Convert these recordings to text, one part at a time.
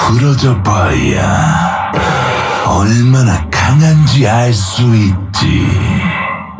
부러져 봐야 얼마나 강한지 알 수 있지.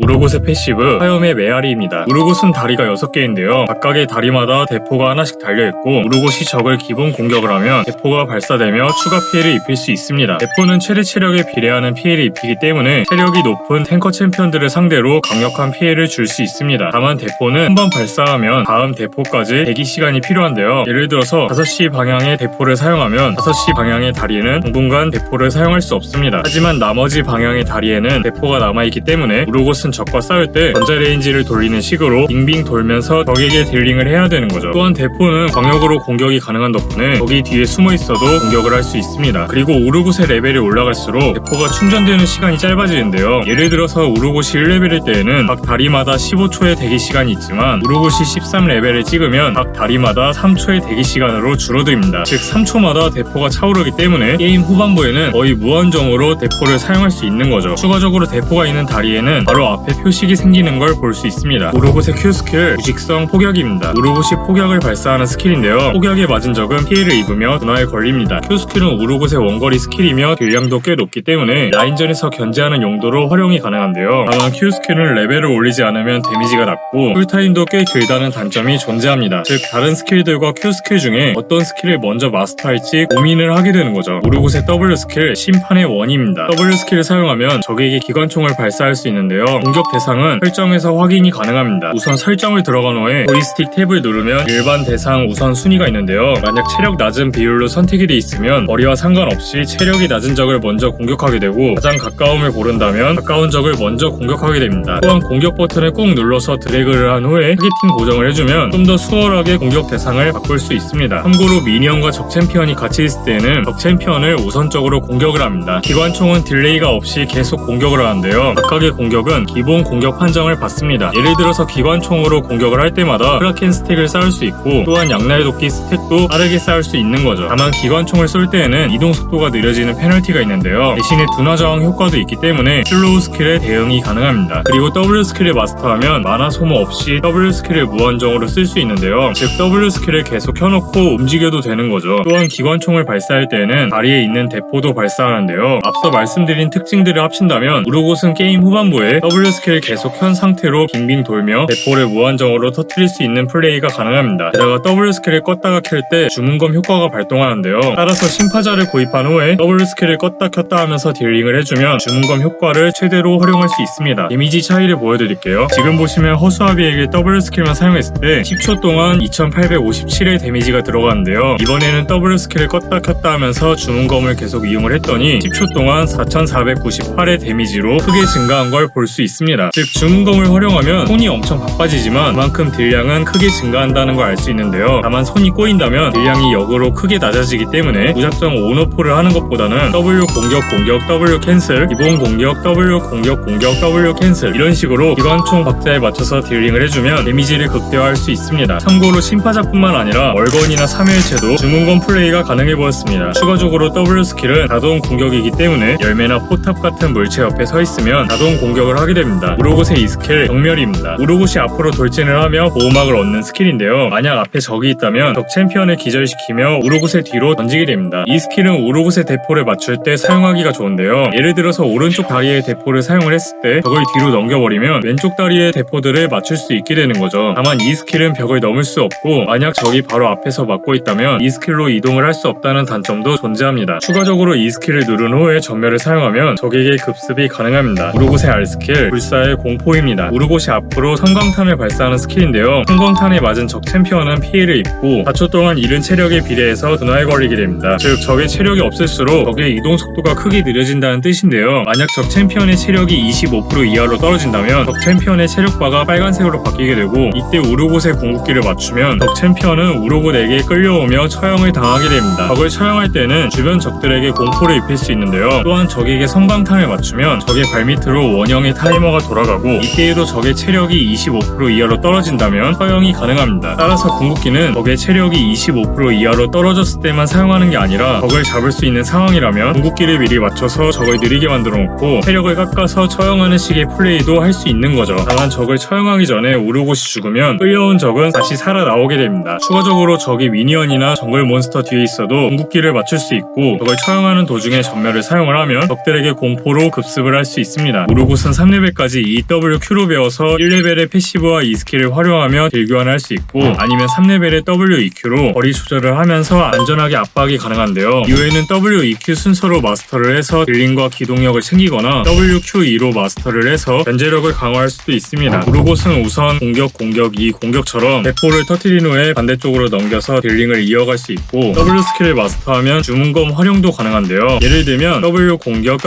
우르곳의 패시브 화염의 메아리입니다. 우르곳은 다리가 6개인데요. 각각의 다리마다 대포가 하나씩 달려있고 우르곳이 적을 기본 공격을 하면 대포가 발사되며 추가 피해를 입힐 수 있습니다. 대포는 최대 체력에 비례하는 피해를 입히기 때문에 체력이 높은 탱커 챔피언들을 상대로 강력한 피해를 줄 수 있습니다. 다만 대포는 한 번 발사하면 다음 대포까지 대기 시간이 필요한데요. 예를 들어서 5시 방향의 대포를 사용하면 5시 방향의 다리는 당분간 대포를 사용할 수 없습니다. 하지만 나머지 방향의 다리에는 대포가 남아있기 때문에 우르곳은 적과 싸울 때 전자레인지를 돌리는 식으로 빙빙 돌면서 적에게 딜링을 해야 되는 거죠. 또한 대포는 광역으로 공격이 가능한 덕분에 적이 뒤에 숨어 있어도 공격을 할 수 있습니다. 그리고 우르곳의 레벨이 올라갈수록 대포가 충전되는 시간이 짧아지는데요. 예를 들어서 우르곳이 1레벨일 때에는 각 다리마다 15초의 대기 시간이 있지만 우르곳이 13레벨을 찍으면 각 다리마다 3초의 대기 시간으로 줄어듭니다. 즉 3초마다 대포가 차오르기 때문에 게임 후반부에는 거의 무한정으로 대포를 사용할 수 있는 거죠. 추가적으로 대포가 있는 다리에는 바로 앞에 표식이 생기는 걸 볼 수 있습니다. 우르곳의 Q 스킬 무직성 포격입니다. 우르곳이 포격을 발사하는 스킬인데요. 포격에 맞은 적은 피해를 입으며 분화에 걸립니다. Q 스킬은 우르곳의 원거리 스킬이며 딜량도 꽤 높기 때문에 라인전에서 견제하는 용도로 활용이 가능한데요. 다만 Q 스킬은 레벨을 올리지 않으면 데미지가 낮고 쿨타임도 꽤 길다는 단점이 존재합니다. 즉 다른 스킬들과 Q 스킬 중에 어떤 스킬을 먼저 마스터할지 고민을 하게 되는 거죠. 우르곳의 W 스킬 심판의 원입니다. W 스킬을 사용하면 적에게 기관총을 발사할 수 있는데요. 공격 대상은 설정에서 확인이 가능합니다. 우선 설정을 들어간 후에 조이스틱 탭을 누르면 일반 대상 우선 순위가 있는데요. 만약 체력 낮은 비율로 선택이 돼 있으면 거리와 상관없이 체력이 낮은 적을 먼저 공격하게 되고 가장 가까움을 고른다면 가까운 적을 먼저 공격하게 됩니다. 또한 공격 버튼을 꾹 눌러서 드래그를 한 후에 타겟팅 고정을 해주면 좀 더 수월하게 공격 대상을 바꿀 수 있습니다. 참고로 미니언과 적 챔피언이 같이 있을 때는 적 챔피언을 우선적으로 공격을 합니다. 기관총은 딜레이가 없이 계속 공격을 하는데요. 각각의 공격은 기본 공격 판정을 받습니다. 예를 들어서 기관총으로 공격을 할 때마다 크라켄 스택을 쌓을 수 있고 또한 양날도끼 스택도 빠르게 쌓을 수 있는 거죠. 다만 기관총을 쏠 때에는 이동 속도가 느려지는 페널티가 있는데요. 대신에 둔화 저항 효과도 있기 때문에 슬로우 스킬에 대응이 가능합니다. 그리고 W 스킬을 마스터하면 마나 소모 없이 W 스킬을 무한정으로 쓸 수 있는데요. 즉 W 스킬을 계속 켜놓고 움직여도 되는 거죠. 또한 기관총을 발사할 때에는 다리에 있는 대포도 발사하는데요. 앞서 말씀드린 특징들을 합친다면 우르곳은 게임 후반부에 W 스킬을 계속 켠 상태로 빙빙 돌며 대포를 무한정으로 터뜨릴 수 있는 플레이가 가능합니다. 게다가 W 스킬을 껐다가 켤 때 주문검 효과가 발동하는데요. 따라서 심파자를 구입한 후에 W 스킬을 껐다 켰다 하면서 딜링을 해주면 주문검 효과를 최대로 활용할 수 있습니다. 데미지 차이를 보여드릴게요. 지금 보시면 허수아비에게 W 스킬만 사용했을 때 10초 동안 2857의 데미지가 들어가는데요. 이번에는 W 스킬을 껐다 켰다 하면서 주문검을 계속 이용을 했더니 10초 동안 4498의 데미지로 크게 증가한 걸 볼 수 있습니다. 즉 주문검을 활용하면 손이 엄청 바빠지지만 그만큼 딜량은 크게 증가한다는 걸 알 수 있는데요. 다만 손이 꼬인다면 딜량이 역으로 크게 낮아지기 때문에 무작정 온오프를 하는 것보다는 W 공격 공격 W 캔슬, 기본 공격 W 공격 공격 W 캔슬 이런 식으로 기관총 박자에 맞춰서 딜링을 해주면 데미지를 극대화할 수 있습니다. 참고로 심파자뿐만 아니라 월건이나 3일체도 주문검 플레이가 가능해 보였습니다. 추가적으로 W 스킬은 자동 공격이기 때문에 열매나 포탑 같은 물체 옆에 서 있으면 자동 공격을 하게 됩니다. 우르곳의 이 스킬 경멸입니다. 우르곳이 앞으로 돌진을 하며 보호막을 얻는 스킬인데요. 만약 앞에 적이 있다면 적 챔피언을 기절시키며 우르곳의 뒤로 던지게 됩니다. 이 스킬은 우르곳의 대포를 맞출 때 사용하기가 좋은데요. 예를 들어서 오른쪽 다리의 대포를 사용을 했을 때 벽을 뒤로 넘겨버리면 왼쪽 다리의 대포들을 맞출 수 있게 되는 거죠. 다만 이 스킬은 벽을 넘을 수 없고 만약 적이 바로 앞에서 막고 있다면 이 스킬로 이동을 할 수 없다는 단점도 존재합니다. 추가적으로 이 스킬을 누른 후에 전멸을 사용하면 적에게 급습이 가능합니다. 우르곳의 R 스킬 불사의 공포입니다. 우르곳이 앞으로 성광탄을 발사하는 스킬인데요. 성광탄에 맞은 적 챔피언은 피해를 입고 4초 동안 잃은 체력에 비례해서 분화에 걸리게 됩니다. 즉 적의 체력이 없을수록 적의 이동 속도가 크게 느려진다는 뜻인데요. 만약 적 챔피언의 체력이 25% 이하로 떨어진다면 적 챔피언의 체력바가 빨간색으로 바뀌게 되고 이때 우르곳의 궁극기를 맞추면 적 챔피언은 우르곳에게 끌려오며 처형을 당하게 됩니다. 적을 처형할 때는 주변 적들에게 공포를 입힐 수 있는데요. 또한 적에게 성광탄을 맞추면 적의 발밑으로 원형의 타임을 타이머가 돌아가고 이때에도 적의 체력이 25% 이하로 떨어진다면 처형이 가능합니다. 따라서 궁극기는 적의 체력이 25% 이하로 떨어졌을 때만 사용하는 게 아니라 적을 잡을 수 있는 상황이라면 궁극기를 미리 맞춰서 적을 느리게 만들어 놓고 체력을 깎아서 처형하는 식의 플레이도 할 수 있는 거죠. 다만 적을 처형하기 전에 우르곳이 죽으면 끌려온 적은 다시 살아나오게 됩니다. 추가적으로 적이 미니언이나 정글 몬스터 뒤에 있어도 궁극기를 맞출 수 있고 적을 처형하는 도중에 전멸을 사용을 하면 적들에게 공포로 급습을 할 수 있습니다. 우르곳은 3레벨까지 EWQ로 배워서 1레벨의 패시브와 E스킬을 활용하며 딜 교환할 수 있고 아니면 3레벨의 WEQ로 거리 조절을 하면서 안전하게 압박이 가능한데요. 이후에는 WEQ 순서로 마스터를 해서 딜링과 기동력을 챙기거나 WQE로 마스터를 해서 견제력을 강화할 수도 있습니다. 우르곳은 우선 공격, 이 공격처럼 대포를 터뜨린 후에 반대쪽으로 넘겨서 딜링을 이어갈 수 있고 W 스킬을 마스터하면 주문검 활용도 가능한데요. 예를 들면 W 공격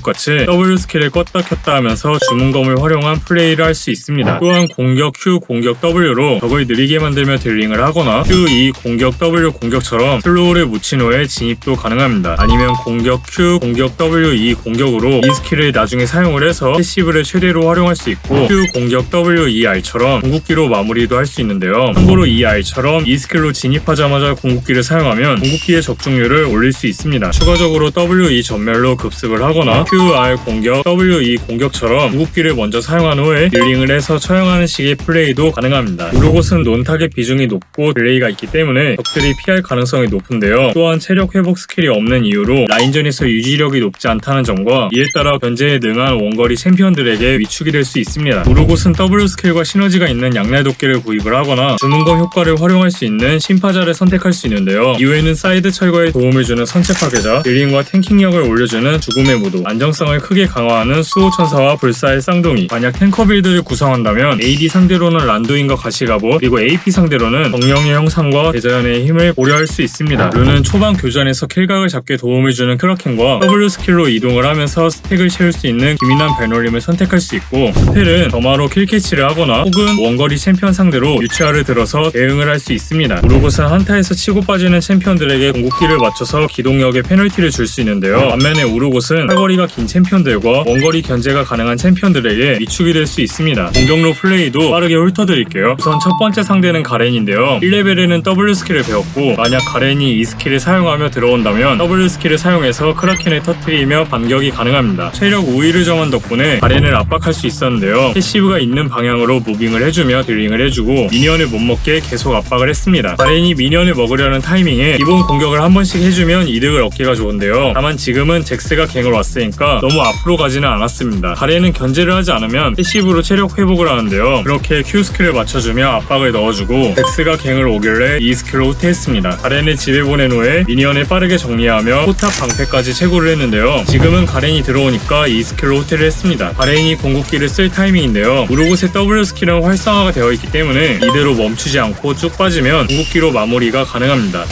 같이 W 스킬을 껐다 켰다 하면서 주문검을 활용한 플레이를 할 수 있습니다. 또한 공격 Q, 공격 W로 적을 느리게 만들며 딜링을 하거나 Q, E, 공격 W 공격처럼 슬로우를 묻힌 후에 진입도 가능합니다. 아니면 공격 Q, 공격 W, E 공격으로 이 스킬을 나중에 사용을 해서 패시브를 최대로 활용할 수 있고 Q, 공격 W, E, R처럼 궁극기로 마무리도 할 수 있는데요. 참고로 이 R처럼 이 스킬로 진입하자마자 궁극기를 사용하면 궁극기의 적중률을 올릴 수 있습니다. 추가적으로 W, E 전멸로 급습을 하거나 Q, R 공격, W, E 공격처럼 궁극기를 먼저 사용한 후에 딜링을 해서 처형하는 식의 플레이도 가능합니다. 우르곳은 논타겟 비중이 높고 딜레이가 있기 때문에 적들이 피할 가능성이 높은데요. 또한 체력 회복 스킬이 없는 이유로 라인전에서 유지력이 높지 않다는 점과 이에 따라 견제에 능한 원거리 챔피언들에게 위축이 될 수 있습니다. 우르곳은 W 스킬과 시너지가 있는 양날 도끼를 구입을 하거나 주문검 효과를 활용할 수 있는 심파자를 선택할 수 있는데요. 이후에는 사이드 철거에 도움을 주는 선체 파괴자, 딜링과 탱킹력을 올려주는 죽음의 무도, 안정성을 크게 강화하는 수호천사와 불사의 쌍둥이. 만약 탱커 빌드를 구성한다면 AD 상대로는 란두인과 가시가봇, 그리고 AP 상대로는 정령의 형상과 대자연의 힘을 고려할 수 있습니다. 류는 초반 교전에서 킬각을 잡게 도움을 주는 크라켄과 W 스킬로 이동을 하면서 스택을 채울 수 있는 기민한 발놀림을 선택할 수 있고, 스펠은 점화로 킬캐치를 하거나 혹은 원거리 챔피언 상대로 유치화를 들어서 대응을 할 수 있습니다. 우르곳은 한타에서 치고 빠지는 챔피언들에게 궁극기를 맞춰서 기동력에 페널티를 줄 수 있는데요. 반면에 우르곳은 사거리가 긴 챔피언들과 원거리 견제가 가능한 챔피언들에게 위축이 될 수 있습니다. 공격로 플레이도 빠르게 훑어드릴게요. 우선 첫 번째 상대는 가렌인데요. 1레벨에는 W 스킬을 배웠고 만약 가렌이 이 스킬을 사용하며 들어온다면 W 스킬을 사용해서 크라켄을 터뜨리며 반격이 가능합니다. 체력 우위를 점한 덕분에 가렌을 압박할 수 있었는데요. 패시브가 있는 방향으로 무빙을 해주며 딜링을 해주고 미니언을 못 먹게 계속 압박을 했습니다. 가렌이 미니언을 먹으려는 타이밍에 기본 공격을 한 번씩 해주면 이득을 얻기가 좋은데요. 다만 지금은 잭스가 갱을 왔으니까 너무 앞으로 가지는 않았습니다. 가렌은 견제를 하지 않으면 패시브로 체력 회복을 하는데요. 그렇게 Q 스킬을 맞춰주며 압박을 넣어주고 잭스가 갱을 오길래 E 스킬로 후퇴했습니다. 가렌을 집에 보낸 후에 미니언을 빠르게 정리하며 포탑 방패까지 채굴을 했는데요. 지금은 가렌이 들어오니까 E 스킬로 후퇴를 했습니다. 가렌이 궁극기를 쓸 타이밍인데요. 우르곳의 W 스킬은 활성화가 되어 있기 때문에 이대로 멈추지 않고 쭉 빠지면 궁극기로 마무리가 가능합니다.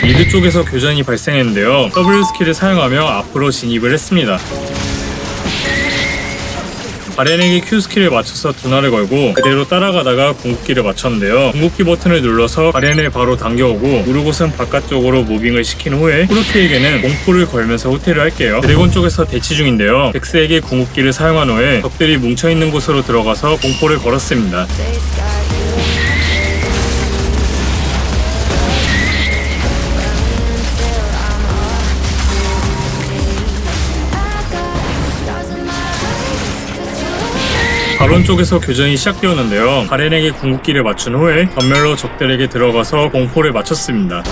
미드 쪽에서 교전이 발생했는데요. W 스킬을 사용하며 앞으로 진입을 했습니다. 가렌에게 Q 스킬을 맞춰서 둔화를 걸고 그대로 따라가다가 궁극기를 맞췄는데요. 궁극기 버튼을 눌러서 가렌을 바로 당겨오고 우르곳은 바깥쪽으로 무빙을 시킨 후에 후르트에게는 공포를 걸면서 후퇴를 할게요. 드래곤 쪽에서 대치 중인데요. 잭스에게 궁극기를 사용한 후에 적들이 뭉쳐있는 곳으로 들어가서 공포를 걸었습니다. 바론 쪽에서 교전이 시작되었는데요. 가렌에게 궁극기를 맞춘 후에 전멸로 적들에게 들어가서 공포를 맞췄습니다.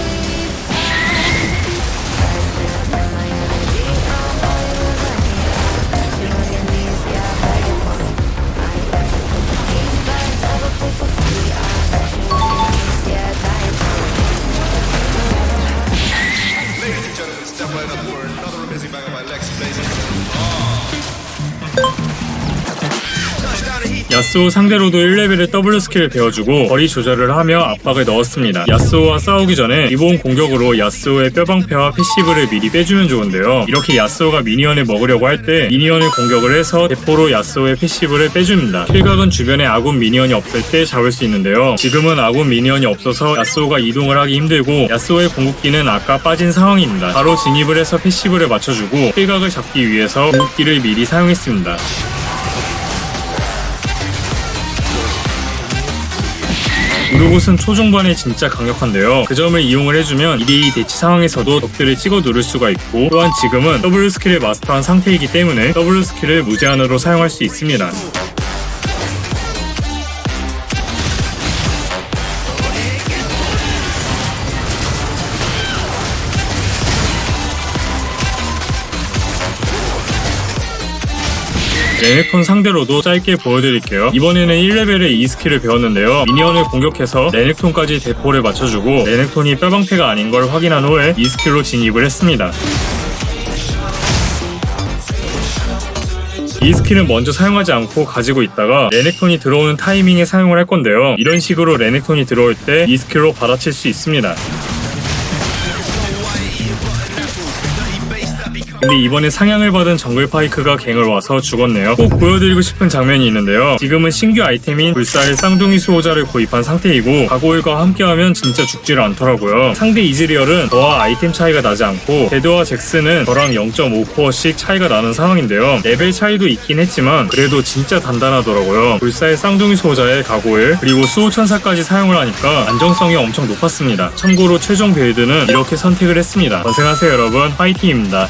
야스오 상대로도 1레벨의 더블 스킬을 배워주고 거리 조절을 하며 압박을 넣었습니다. 야스오와 싸우기 전에 기본 공격으로 야스오의 뼈방패와 패시브를 미리 빼주면 좋은데요. 이렇게 야스오가 미니언을 먹으려고 할 때 미니언을 공격을 해서 대포로 야스오의 패시브를 빼줍니다. 킬각은 주변에 아군 미니언이 없을 때 잡을 수 있는데요. 지금은 아군 미니언이 없어서 야스오가 이동을 하기 힘들고 야스오의 궁극기는 아까 빠진 상황입니다. 바로 진입을 해서 패시브를 맞춰주고 킬각을 잡기 위해서 궁극기를 미리 사용했습니다. 우르곳은 초중반에 진짜 강력한데요. 그 점을 이용을 해주면 2대2 대치 상황에서도 적들을 찍어 누를 수가 있고, 또한 지금은 W 스킬을 마스터한 상태이기 때문에 W 스킬을 무제한으로 사용할 수 있습니다. 레넥톤 상대로도 짧게 보여드릴게요. 이번에는 1레벨의 이 스킬을 배웠는데요. 미니언을 공격해서 레넥톤까지 대포를 맞춰주고 레넥톤이 뼈방패가 아닌 걸 확인한 후에 이 스킬로 진입을 했습니다. 이 스킬은 먼저 사용하지 않고 가지고 있다가 레넥톤이 들어오는 타이밍에 사용을 할 건데요. 이런 식으로 레넥톤이 들어올 때 이 스킬로 받아칠 수 있습니다. 근데 이번에 상향을 받은 정글 파이크가 갱을 와서 죽었네요. 꼭 보여드리고 싶은 장면이 있는데요. 지금은 신규 아이템인 불사의 쌍둥이 수호자를 구입한 상태이고 가고일과 함께하면 진짜 죽지를 않더라고요. 상대 이즈리얼은 저와 아이템 차이가 나지 않고 데드와 잭스는 저랑 0.5코어씩 차이가 나는 상황인데요. 레벨 차이도 있긴 했지만 그래도 진짜 단단하더라고요. 불사의 쌍둥이 수호자의 가고일 그리고 수호천사까지 사용을 하니까 안정성이 엄청 높았습니다. 참고로 최종 빌드는 이렇게 선택을 했습니다. 고생하세요 여러분. 파이팅입니다.